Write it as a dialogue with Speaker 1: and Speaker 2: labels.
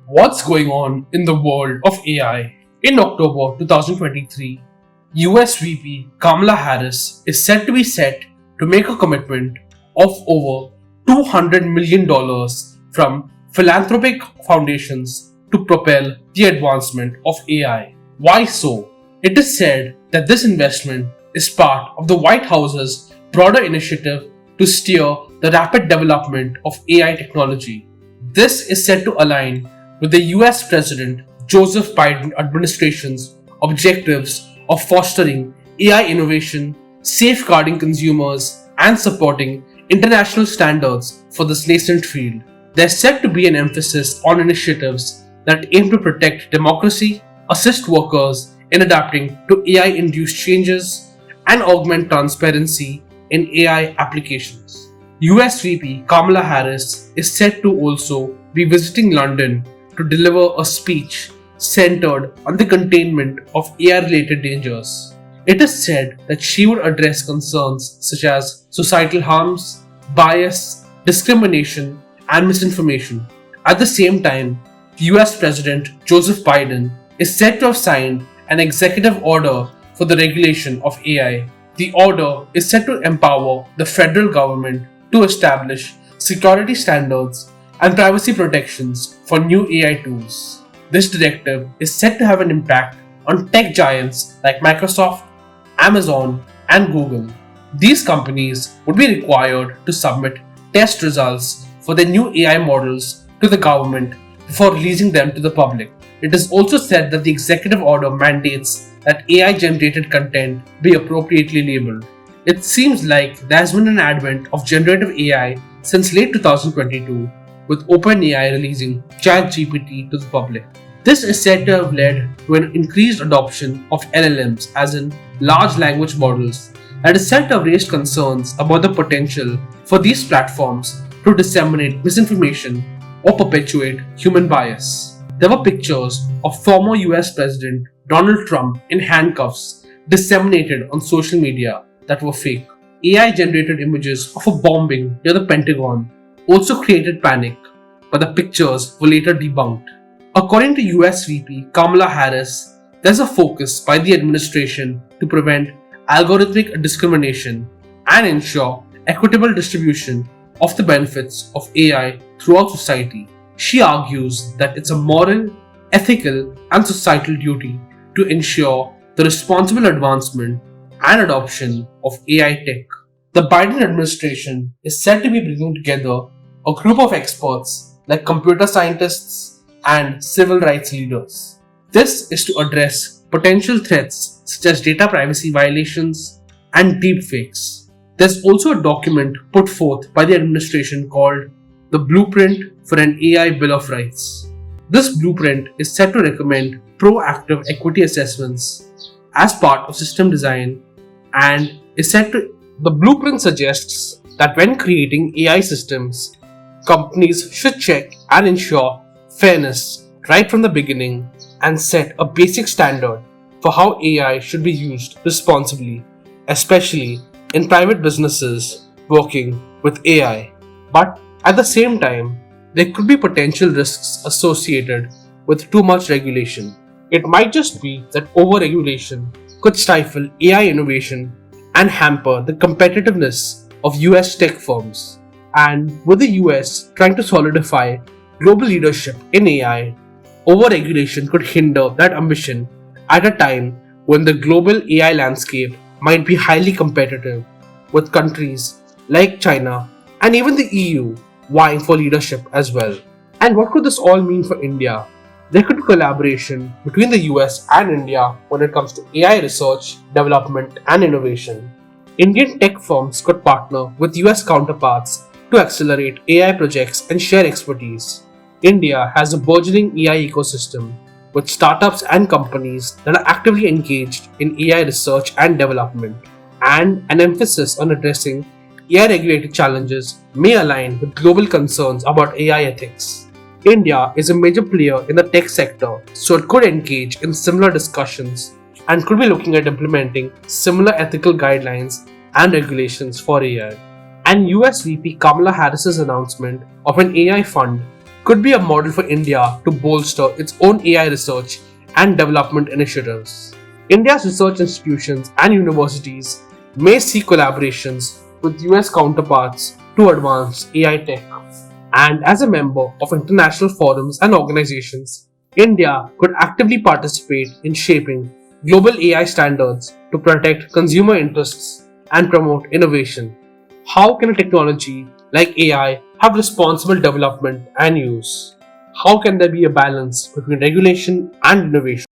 Speaker 1: What's going on in the world of AI? In October 2023, US VP Kamala Harris is said to make a commitment of over $200 million from philanthropic foundations to propel the advancement of AI. Why so? It is said that this investment is part of the White House's broader initiative to steer the rapid development of AI technology. This is said to align with the US President Joseph Biden administration's objectives of fostering AI innovation, safeguarding consumers, and supporting international standards for this nascent field. There's said to be an emphasis on initiatives that aim to protect democracy, assist workers in adapting to AI-induced changes, and augment transparency in AI applications. US VP Kamala Harris is said to also be visiting London to deliver a speech centered on the containment of AI-related dangers. It is said that she would address concerns such as societal harms, bias, discrimination, and misinformation. At the same time, US President Joseph Biden is said to have signed an executive order for the regulation of AI. The order is said to empower the federal government to establish security standards and privacy protections for new AI tools. This directive is said to have an impact on tech giants like Microsoft, Amazon, and Google. These companies would be required to submit test results for their new AI models to the government before releasing them to the public. It is also said that the executive order mandates that AI-generated content be appropriately labeled. It seems like there has been an advent of generative AI since late 2022, with OpenAI releasing ChatGPT to the public. This is said to have led to an increased adoption of LLMs, as in large language models, that is said to have raised concerns about the potential for these platforms to disseminate misinformation or perpetuate human bias. There were pictures of former US President Donald Trump in handcuffs disseminated on social media that were fake. AI-generated images of a bombing near the Pentagon also created panic, but the pictures were later debunked. According to US VP Kamala Harris, there's a focus by the administration to prevent algorithmic discrimination and ensure equitable distribution of the benefits of AI throughout society. She argues that it's a moral, ethical, and societal duty to ensure the responsible advancement and adoption of AI tech. The Biden administration is said to be bringing together a group of experts like computer scientists and civil rights leaders. This is to address potential threats such as data privacy violations and deepfakes. There's also a document put forth by the administration called the Blueprint for an AI Bill of Rights. This blueprint is said to recommend proactive equity assessments as part of system design and the blueprint suggests that when creating AI systems, companies should check and ensure fairness right from the beginning and set a basic standard for how AI should be used responsibly, especially in private businesses working with AI. But at the same time, there could be potential risks associated with too much regulation. It might just be that over-regulation could stifle AI innovation and hamper the competitiveness of US tech firms. And with the US trying to solidify global leadership in AI, over-regulation could hinder that ambition at a time when the global AI landscape might be highly competitive, with countries like China and even the EU vying for leadership as well. And what could this all mean for India? There could be collaboration between the US and India when it comes to AI research, development, and innovation. Indian tech firms could partner with US counterparts to accelerate AI projects and share expertise. India has a burgeoning AI ecosystem with startups and companies that are actively engaged in AI research and development, and an emphasis on addressing AI-regulated challenges may align with global concerns about AI ethics. India is a major player in the tech sector, so it could engage in similar discussions and could be looking at implementing similar ethical guidelines and regulations for AI. And US VP Kamala Harris's announcement of an AI fund could be a model for India to bolster its own AI research and development initiatives. India's research institutions and universities may seek collaborations with US counterparts to advance AI tech. And as a member of international forums and organizations, India could actively participate in shaping global AI standards to protect consumer interests and promote innovation. How can a technology like AI have responsible development and use? How can there be a balance between regulation and innovation?